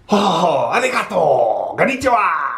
Oh, arigato! Konnichiwa!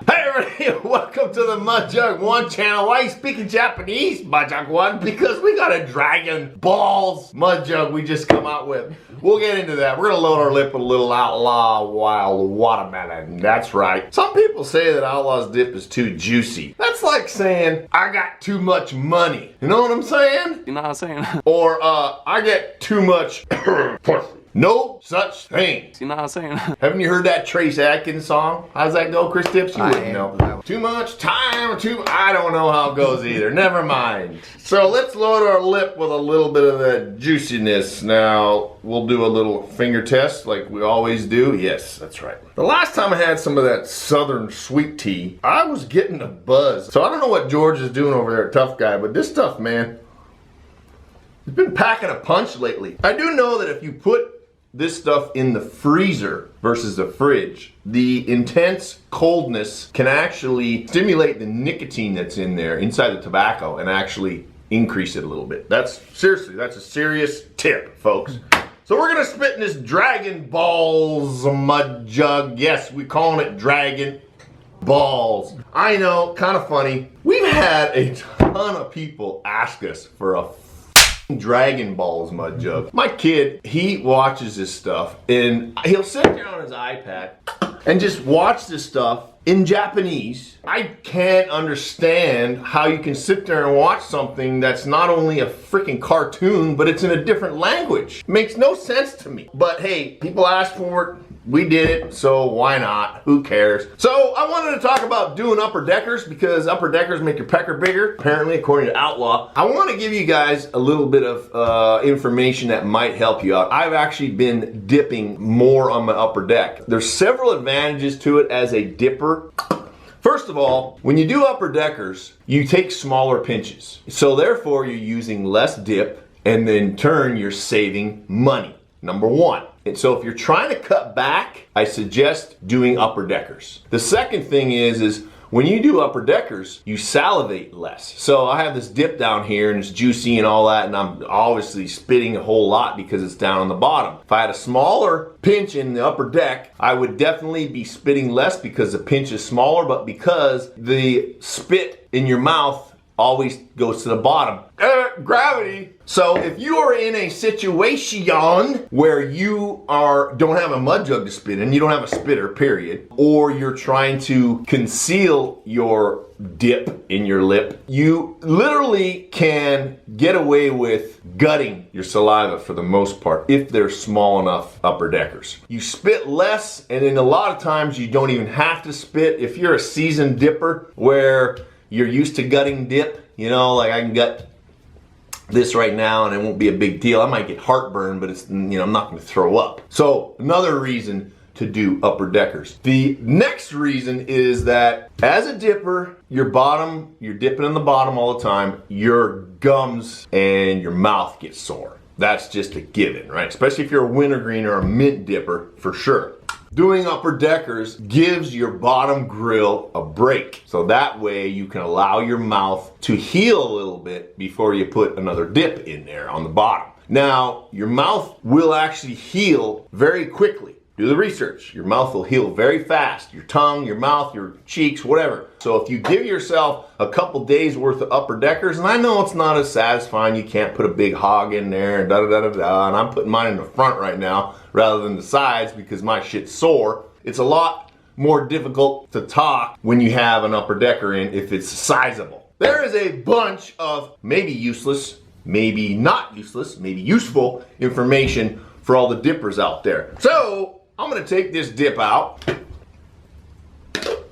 Hey everybody, welcome to the Mudjug 1 channel. Why are you speaking Japanese, Mudjug 1? Because we got a Dragon Balls Mudjug we just come out with. We'll get into that. We're gonna load our lip with a little Outlaw Wild Watermelon. That's right. Some people say that Outlaw's dip is too juicy. That's like saying, I got too much money. You know what I'm saying? You know what I'm saying? Or, I get too much pussy. No such thing. You know what I'm saying? Haven't you heard that Trace Adkins song? How's that go, Chris Tips? You wouldn't know. No. Too much time, I don't know how it goes either. Never mind. So let's load our lip with a little bit of that juiciness. Now, we'll do a little finger test like we always do. Yes, that's right. The last time I had some of that Southern sweet tea, I was getting a buzz. So I don't know what George is doing over there at Tough Guy, but this stuff, man, it's been packing a punch lately. I do know that if you put this stuff in the freezer versus the fridge, the intense coldness can actually stimulate the nicotine that's in there inside the tobacco and actually increase it a little bit. That's a serious tip, folks. So we're gonna spit in this Dragon Balls Mudjug. Yes, we're calling it Dragon Balls. I know, kind of funny. We've had a ton of people ask us for a Dragon Balls Mudjug. My kid, he watches this stuff and he'll sit down on his iPad and just watch this stuff in Japanese. I can't understand how you can sit there and watch something that's not only a freaking cartoon, but it's in a different language. Makes no sense to me. But hey, people asked for it. We did it, so why not? Who cares? So I wanted to talk about doing upper deckers because upper deckers make your pecker bigger, apparently, according to Outlaw. I want to give you guys a little bit of information that might help you out. I've actually been dipping more on my upper deck. There's several advantages to it as a dipper. First of all, when you do upper deckers, you take smaller pinches. So therefore, you're using less dip, and in turn, you're saving money. Number one. And so if you're trying to cut back, I suggest doing upper deckers. The second thing is when you do upper deckers, you salivate less. So I have this dip down here and it's juicy and all that, and I'm obviously spitting a whole lot because it's down on the bottom. If I had a smaller pinch in the upper deck, I would definitely be spitting less because the pinch is smaller, but because the spit in your mouth always goes to the bottom. Gravity. So if you are in a situation where you don't have a mud jug to spit in, you don't have a spitter, period, or you're trying to conceal your dip in your lip, you literally can get away with gutting your saliva for the most part if they're small enough upper deckers. You spit less, and then a lot of times you don't even have to spit. If you're a seasoned dipper where you're used to gutting dip, you know, like I can gut this right now and it won't be a big deal. I might get heartburn, but it's, you know, I'm not going to throw up. So another reason to do upper deckers. The next reason is that as a dipper, you're dipping in the bottom all the time, your gums and your mouth get sore. That's just a given, right? Especially if you're a wintergreen or a mint dipper, for sure. Doing upper deckers gives your bottom grill a break. So that way you can allow your mouth to heal a little bit before you put another dip in there on the bottom. Now, your mouth will actually heal very quickly. Do the research. Your mouth will heal very fast. Your tongue, your mouth, your cheeks, whatever. So if you give yourself a couple days worth of upper deckers, and I know it's not as satisfying, you can't put a big hog in there and da-da-da-da-da, and I'm putting mine in the front right now rather than the sides because my shit's sore. It's a lot more difficult to talk when you have an upper decker in if it's sizable. There is a bunch of maybe useless, maybe not useless, maybe useful information for all the dippers out there. So I'm gonna take this dip out.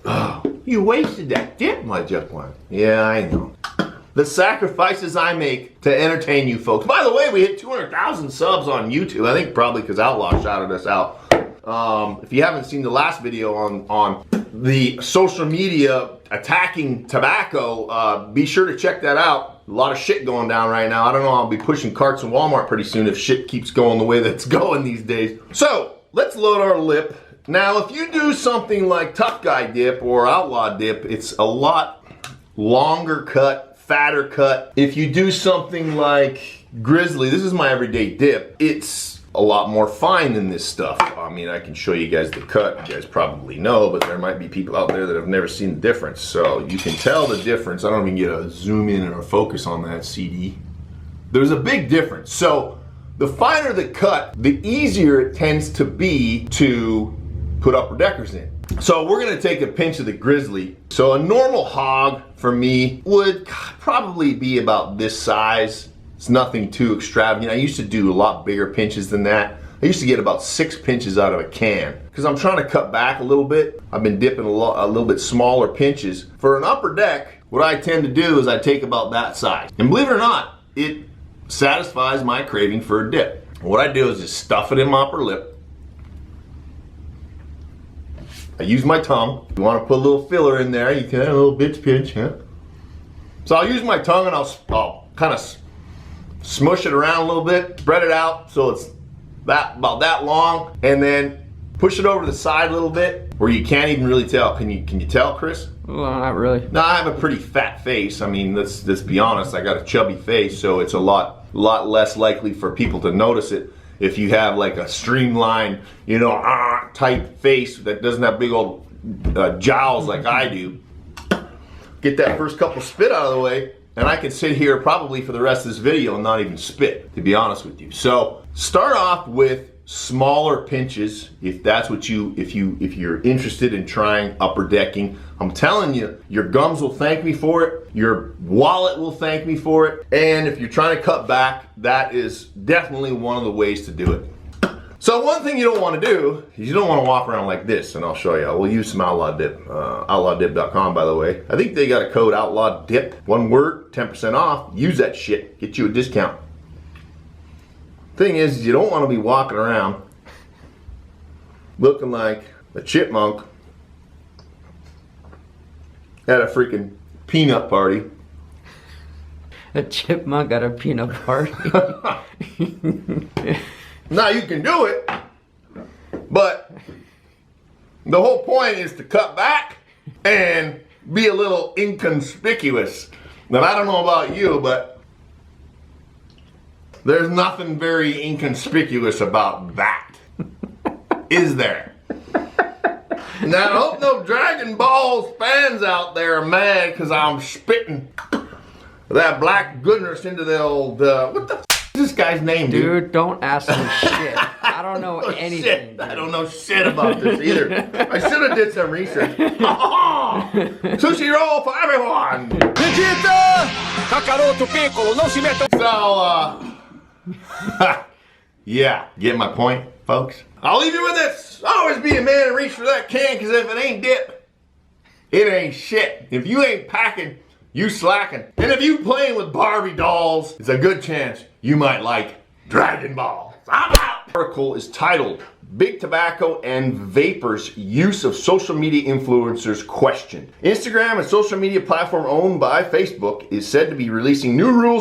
Oh, you wasted that dip, my Mudjug one. Yeah, I know. The sacrifices I make to entertain you folks. By the way, we hit 200,000 subs on YouTube. I think probably because Outlaw shouted us out. If you haven't seen the last video on the social media attacking tobacco, be sure to check that out. A lot of shit going down right now. I don't know, I'll be pushing carts in Walmart pretty soon if shit keeps going the way that's going these days. So, let's load our lip. Now, if you do something like Tough Guy dip or Outlaw dip, it's a lot longer cut, fatter cut. If you do something like Grizzly, this is my everyday dip, it's a lot more fine than this stuff. I mean, I can show you guys the cut. You guys probably know, but there might be people out there that have never seen the difference. So you can tell the difference. I don't even get a zoom in or a focus on that CD. There's a big difference. So the finer the cut, the easier it tends to be to put upper deckers in. So we're gonna take a pinch of the grizzly. So a normal hog for me would probably be about this size. It's nothing too extravagant. I used to do a lot bigger pinches than that. I used to get about 6 pinches out of a can because I'm trying to cut back a little bit. I've been dipping a little bit smaller pinches. For an upper deck, what I tend to do is I take about that size. And believe it or not, it satisfies my craving for a dip. What I do is just stuff it in my upper lip. I use my tongue. If you want to put a little filler in there, you can have a little bitch pinch, huh? So I'll use my tongue and I'll kind of smush it around a little bit, spread it out so it's about that long, and then push it over to the side a little bit where you can't even really tell. Can you tell, Chris? Well, not really. No, I have a pretty fat face. I mean, let's be honest. I got a chubby face, so it's a lot less likely for people to notice it. If you have like a streamlined, you know, type face that doesn't have big old jowls like I do, get that first couple spit out of the way, and I can sit here probably for the rest of this video and not even spit, to be honest with you. So start off with smaller pinches if that's what if you're interested in trying upper decking. I'm telling you, your gums will thank me for it, your wallet will thank me for it, and if you're trying to cut back, that is definitely one of the ways to do it. So one thing you don't want to do is you don't want to walk around like this, and I'll show you. We'll use some Outlaw Dip, outlawdip.com, by the way. I think they got a code, Outlaw Dip, one word, 10% off. Use that shit, get you a discount. Thing is, you don't want to be walking around looking like a chipmunk at a freaking peanut party. A chipmunk at a peanut party. Now you can do it, but the whole point is to cut back and be a little inconspicuous. Now I don't know about you, but there's nothing very inconspicuous about that. Is there? Now I hope no Dragon Ball fans out there are mad because I'm spitting that black goodness into the old, what the f is this guy's name, dude? Dude, don't ask me shit. I don't know anything. Shit. I don't know shit about this either. I should have did some research. Sushi roll for everyone! Vegeta! Kakaroto Piccolo, no se meta. So, yeah, get my point, folks? I'll leave you with this. Always be a man and reach for that can, because if it ain't dip, it ain't shit. If you ain't packing, you slacking. And if you playing with Barbie dolls, it's a good chance you might like Dragon Ball. I'm out! The article is titled, Big Tobacco and Vapors Use of Social Media Influencers Questioned. Instagram, a social media platform owned by Facebook, is said to be releasing new rules